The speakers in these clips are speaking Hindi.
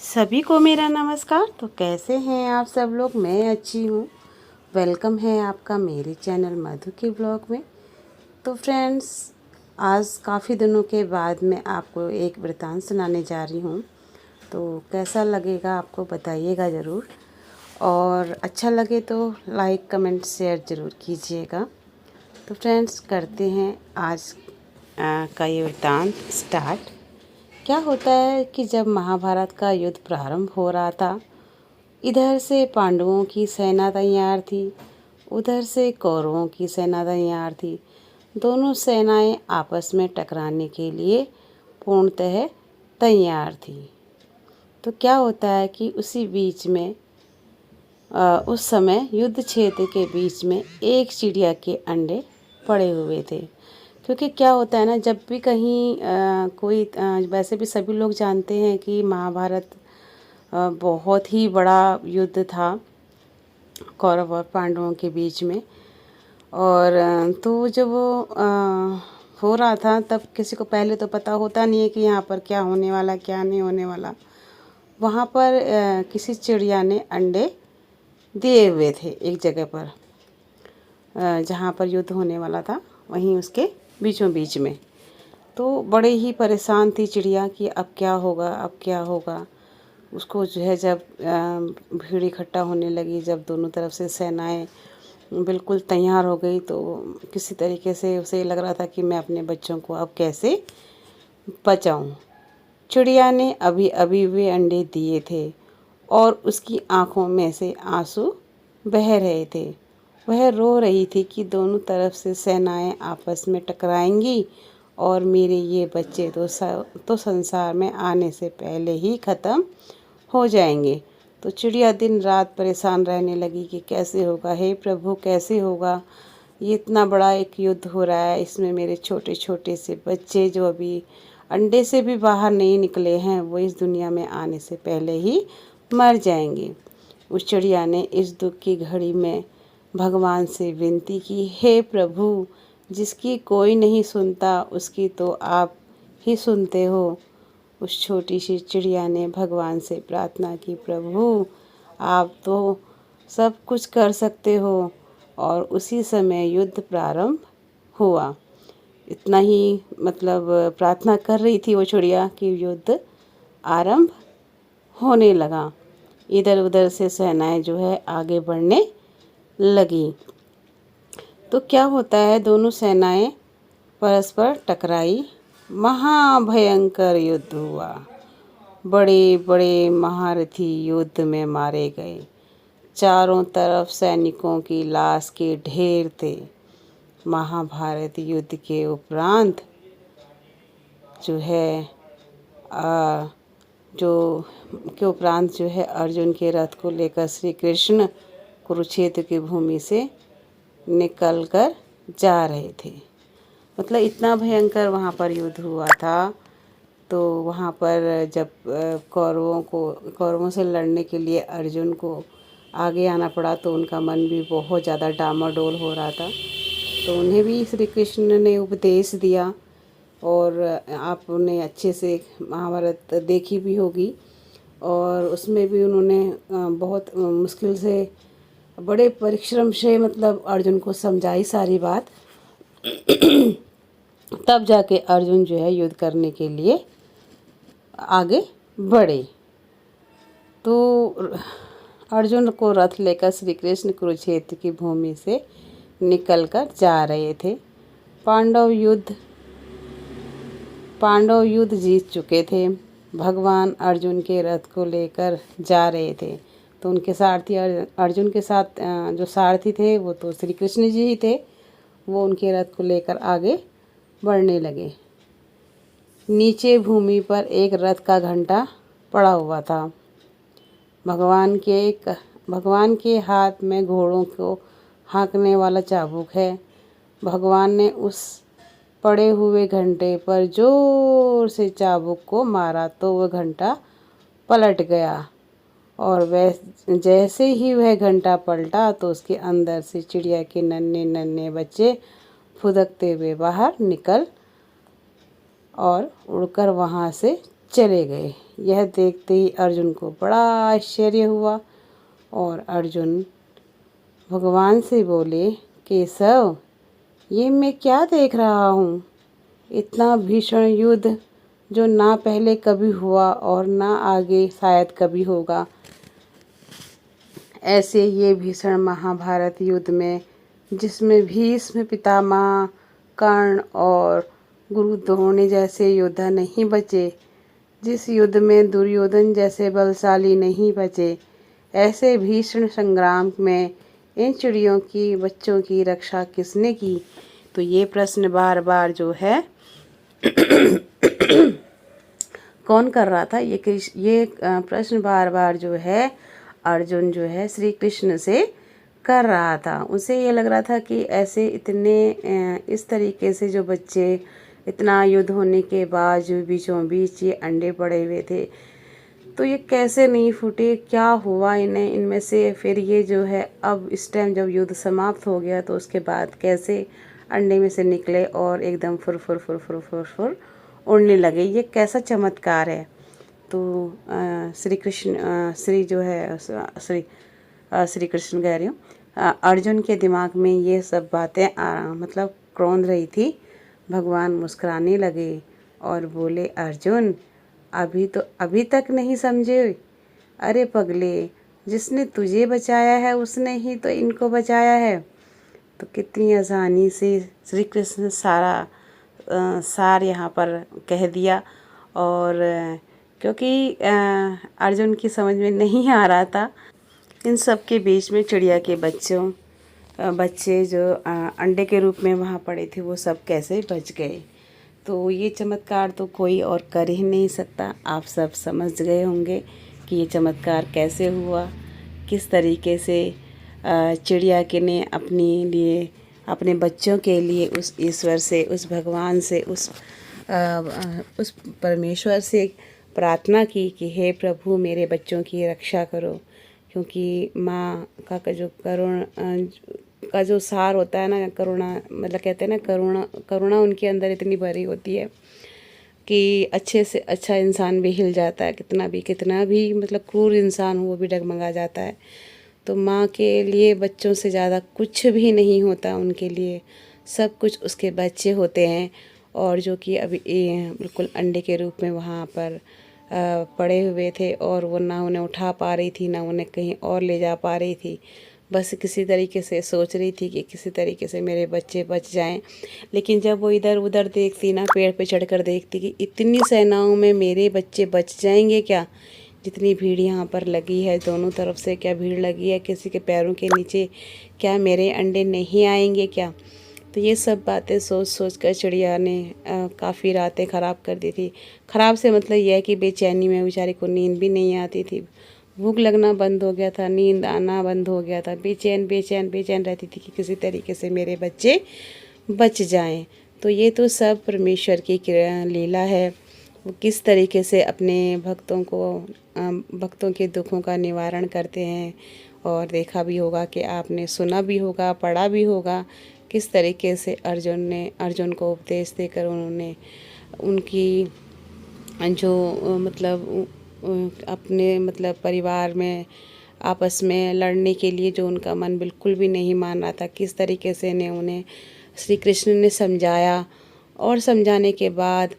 सभी को मेरा नमस्कार। तो कैसे हैं आप सब लोग? मैं अच्छी हूँ। वेलकम है आपका मेरे चैनल मधु के ब्लॉग में। तो फ्रेंड्स, आज काफ़ी दिनों के बाद मैं आपको एक वृत्तांत सुनाने जा रही हूँ। तो कैसा लगेगा आपको बताइएगा ज़रूर, और अच्छा लगे तो लाइक कमेंट शेयर ज़रूर कीजिएगा। तो फ्रेंड्स, करते हैं आज का ये वृत्तांत स्टार्ट। क्या होता है कि जब महाभारत का युद्ध प्रारंभ हो रहा था, इधर से पांडवों की सेना तैयार थी, उधर से कौरवों की सेना तैयार थी। दोनों सेनाएं आपस में टकराने के लिए पूर्णतः तैयार थी। तो क्या होता है कि उसी बीच में उस समय युद्ध क्षेत्र के बीच में एक चिड़िया के अंडे पड़े हुए थे। क्योंकि क्या होता है ना, जब भी कहीं वैसे भी सभी लोग जानते हैं कि महाभारत बहुत ही बड़ा युद्ध था कौरव और पांडवों के बीच में। और तो जब वो हो रहा था, तब किसी को पहले तो पता होता नहीं है कि यहाँ पर क्या होने वाला क्या नहीं होने वाला। वहाँ पर किसी चिड़िया ने अंडे दिए हुए थे एक जगह पर, जहाँ पर युद्ध होने वाला था, वहीं उसके बीचों बीच में। तो बड़े ही परेशान थी चिड़िया कि अब क्या होगा, अब क्या होगा। उसको जो है, जब भीड़ इकट्ठा होने लगी, जब दोनों तरफ से सेनाएं बिल्कुल तैयार हो गई, तो किसी तरीके से उसे लग रहा था कि मैं अपने बच्चों को अब कैसे बचाऊं। चिड़िया ने अभी अभी वे अंडे दिए थे और उसकी आंखों में से आंसू बह रहे थे। वह रो रही थी कि दोनों तरफ से सेनाएं आपस में टकराएंगी और मेरे ये बच्चे तो संसार में आने से पहले ही ख़त्म हो जाएंगे। तो चिड़िया दिन रात परेशान रहने लगी कि कैसे होगा, हे प्रभु कैसे होगा। ये इतना बड़ा एक युद्ध हो रहा है, इसमें मेरे छोटे छोटे से बच्चे जो अभी अंडे से भी बाहर नहीं निकले हैं, वो इस दुनिया में आने से पहले ही मर जाएंगे। उस चिड़िया ने इस दुख की घड़ी में भगवान से विनती की, हे प्रभु, जिसकी कोई नहीं सुनता उसकी तो आप ही सुनते हो। उस छोटी सी चिड़िया ने भगवान से प्रार्थना की, प्रभु आप तो सब कुछ कर सकते हो। और उसी समय युद्ध प्रारंभ हुआ। इतना ही मतलब प्रार्थना कर रही थी वो चिड़िया कि युद्ध आरंभ होने लगा। इधर उधर से सेनाएं जो है आगे बढ़ने लगी। तो क्या होता है, दोनों सेनाएं परस्पर टकराई, महाभयंकर युद्ध हुआ। बड़े बड़े महारथी युद्ध में मारे गए। चारों तरफ सैनिकों की लाश के ढेर थे। महाभारत युद्ध के उपरांत जो है आ, जो के उपरांत जो है अर्जुन के रथ को लेकर श्री कृष्ण कुरुक्षेत्र की भूमि से निकल कर जा रहे थे। मतलब इतना भयंकर वहाँ पर युद्ध हुआ था। तो वहाँ पर जब कौरवों से लड़ने के लिए अर्जुन को आगे आना पड़ा, तो उनका मन भी बहुत ज़्यादा डामाडोल हो रहा था। तो उन्हें भी श्री कृष्ण ने उपदेश दिया। और आपने अच्छे से महाभारत देखी भी होगी, और उसमें भी उन्होंने बहुत मुश्किल से, बड़े परिश्रम से मतलब अर्जुन को समझाई सारी बात। तब जाके अर्जुन जो है युद्ध करने के लिए आगे बढ़े। तो अर्जुन को रथ लेकर श्री कृष्ण कुरुक्षेत्र की भूमि से निकलकर जा रहे थे। पांडव युद्ध जीत चुके थे। भगवान अर्जुन के रथ को लेकर जा रहे थे। तो उनके सारथी अर्जुन के साथ जो सारथी थे वो तो श्री कृष्ण जी ही थे। वो उनके रथ को लेकर आगे बढ़ने लगे। नीचे भूमि पर एक रथ का घंटा पड़ा हुआ था। भगवान के हाथ में घोड़ों को हाँकने वाला चाबुक है। भगवान ने उस पड़े हुए घंटे पर जोर से चाबुक को मारा तो वह घंटा पलट गया। और वह जैसे ही वह घंटा पलटा, तो उसके अंदर से चिड़िया के नन्हे नन्हे बच्चे फुदकते हुए बाहर निकल और उड़कर वहाँ से चले गए। यह देखते ही अर्जुन को बड़ा आश्चर्य हुआ और अर्जुन भगवान से बोले, केशव, ये मैं क्या देख रहा हूँ? इतना भीषण युद्ध जो ना पहले कभी हुआ और ना आगे शायद कभी होगा। ऐसे ये भीषण महाभारत युद्ध में जिसमें भीष्म पितामह, कर्ण और गुरु द्रोण जैसे योद्धा नहीं बचे, जिस युद्ध में दुर्योधन जैसे बलशाली नहीं बचे, ऐसे भीषण संग्राम में इन चिड़ियों की बच्चों की रक्षा किसने की? तो ये प्रश्न बार बार जो है कौन कर रहा था? ये प्रश्न बार बार जो है अर्जुन जो है श्री कृष्ण से कर रहा था। उसे ये लग रहा था कि ऐसे इतने इस तरीके से जो बच्चे इतना युद्ध होने के बाद जो बीचों बीच ये अंडे पड़े हुए थे, तो ये कैसे नहीं फूटे? क्या हुआ इन्हें इनमें से? फिर ये जो है अब इस टाइम जब युद्ध समाप्त हो गया तो उसके बाद कैसे अंडे में से निकले और एकदम फुर फुर फुर फुर फुर फुर उड़ने लगे? ये कैसा चमत्कार है? तो श्री कृष्ण श्री जो है श्री कृष्ण कह रही हूँ, अर्जुन के दिमाग में ये सब बातें मतलब क्रोंद रही थी। भगवान मुस्कुराने लगे और बोले, अर्जुन, अभी तक नहीं समझे? अरे पगले, जिसने तुझे बचाया है उसने ही तो इनको बचाया है। तो कितनी आसानी से श्री कृष्ण सार यहाँ पर कह दिया। और क्योंकि अर्जुन की समझ में नहीं आ रहा था, इन सब के बीच में चिड़िया के बच्चे जो अंडे के रूप में वहाँ पड़े थे वो सब कैसे बच गए। तो ये चमत्कार तो कोई और कर ही नहीं सकता। आप सब समझ गए होंगे कि ये चमत्कार कैसे हुआ, किस तरीके से चिड़िया के ने अपने बच्चों के लिए उस ईश्वर से, उस भगवान से, उस परमेश्वर से प्रार्थना की कि हे प्रभु, मेरे बच्चों की रक्षा करो। क्योंकि माँ का जो का जो सार होता है ना, करुणा, मतलब कहते हैं ना, करुणा उनके अंदर इतनी भरी होती है कि अच्छे से अच्छा इंसान भी हिल जाता है। कितना भी मतलब क्रूर इंसान हो वो भी डगमगा जाता है। तो माँ के लिए बच्चों से ज़्यादा कुछ भी नहीं होता। उनके लिए सब कुछ उसके बच्चे होते हैं। और जो कि अभी बिल्कुल अंडे के रूप में वहाँ पर पड़े हुए थे और वो ना उन्हें उठा पा रही थी, ना उन्हें कहीं और ले जा पा रही थी। बस किसी तरीके से सोच रही थी कि किसी तरीके से मेरे बच्चे बच जाएं। लेकिन जब वो इधर उधर देखती ना, पेड़ पे चढ़कर देखती कि इतनी सेनाओं में मेरे बच्चे बच जाएंगे क्या? जितनी भीड़ यहाँ पर लगी है, दोनों तरफ से क्या भीड़ लगी है, किसी के पैरों के नीचे क्या मेरे अंडे नहीं आएंगे क्या? तो ये सब बातें सोच सोच कर चिड़िया ने काफ़ी रातें ख़राब कर दी थी। ख़राब से मतलब यह है कि बेचैनी में बेचारी को नींद भी नहीं आती थी, भूख लगना बंद हो गया था, नींद आना बंद हो गया था, बेचैन बेचैन बेचैन रहती थी कि किसी तरीके से मेरे बच्चे बच जाएं। तो ये तो सब परमेश्वर की लीला है। वो किस तरीके से अपने भक्तों के दुखों का निवारण करते हैं। और देखा भी होगा कि आपने सुना भी होगा, पढ़ा भी होगा किस तरीके से अर्जुन को उपदेश देकर उन्होंने उनकी जो मतलब अपने मतलब परिवार में आपस में लड़ने के लिए जो उनका मन बिल्कुल भी नहीं मान रहा था, किस तरीके से उन्हें श्री कृष्ण ने समझाया। और समझाने के बाद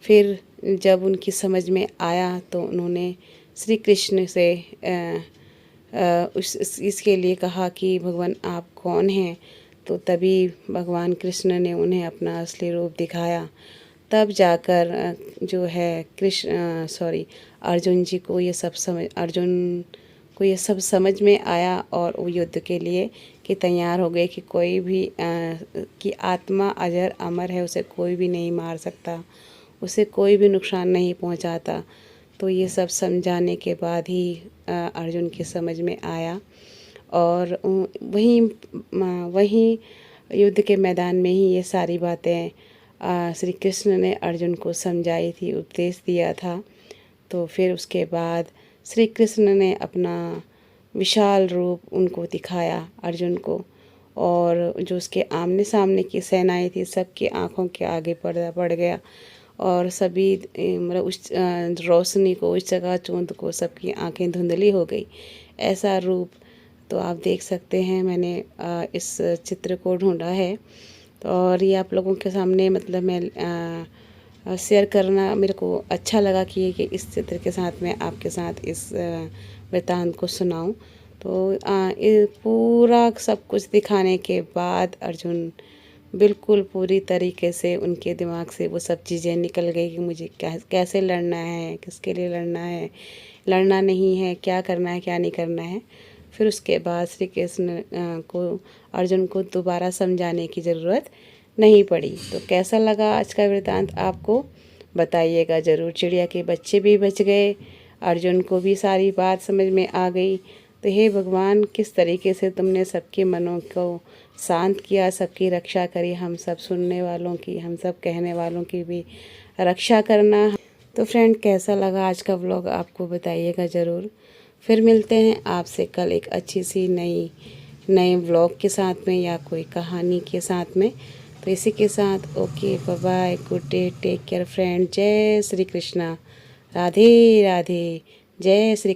फिर जब उनकी समझ में आया तो उन्होंने श्री कृष्ण से इसके लिए कहा कि भगवान आप कौन हैं? तो तभी भगवान कृष्ण ने उन्हें अपना असली रूप दिखाया। तब जाकर जो है अर्जुन को ये सब समझ में आया और वो युद्ध के लिए कि तैयार हो गए कि कोई भी कि आत्मा अजर अमर है, उसे कोई भी नहीं मार सकता, उसे कोई भी नुकसान नहीं पहुंचाता। तो ये सब समझाने के बाद ही अर्जुन की समझ में आया। और वहीं युद्ध के मैदान में ही ये सारी बातें श्री कृष्ण ने अर्जुन को समझाई थी, उपदेश दिया था। तो फिर उसके बाद श्री कृष्ण ने अपना विशाल रूप उनको दिखाया, अर्जुन को। और जो उसके आमने सामने की सेनाएं थी सबकी आंखों के आगे पर्दा पड़ गया और सभी मतलब उस रोशनी को, उस जगह चूंद को सबकी आंखें धुंधली हो गई, ऐसा रूप। तो आप देख सकते हैं, मैंने इस चित्र को ढूंढा है तो और ये आप लोगों के सामने मतलब मैं शेयर करना मेरे को अच्छा लगा कि इस चित्र के साथ मैं आपके साथ इस वृत्तांत को सुनाऊं। तो ये पूरा सब कुछ दिखाने के बाद अर्जुन बिल्कुल पूरी तरीके से उनके दिमाग से वो सब चीज़ें निकल गई कि मुझे कैसे लड़ना है, किसके लिए लड़ना है, लड़ना नहीं है, क्या करना है, क्या नहीं करना है। फिर उसके बाद श्री कृष्ण को अर्जुन को दोबारा समझाने की ज़रूरत नहीं पड़ी। तो कैसा लगा आज का वृत्तांत आपको बताइएगा ज़रूर। चिड़िया के बच्चे भी बच गए, अर्जुन को भी सारी बात समझ में आ गई। तो हे भगवान, किस तरीके से तुमने सबके मनों को शांत किया, सबकी रक्षा करी, हम सब सुनने वालों की, हम सब कहने वालों की भी रक्षा करना। तो फ्रेंड, कैसा लगा आज का व्लॉग आपको बताइएगा ज़रूर। फिर मिलते हैं आपसे कल एक अच्छी सी नए व्लॉग के साथ में या कोई कहानी के साथ में। तो इसी के साथ okay, bye bye, good day, take care friend. Jai Shri Krishna, Radhe Radhe, जय श्री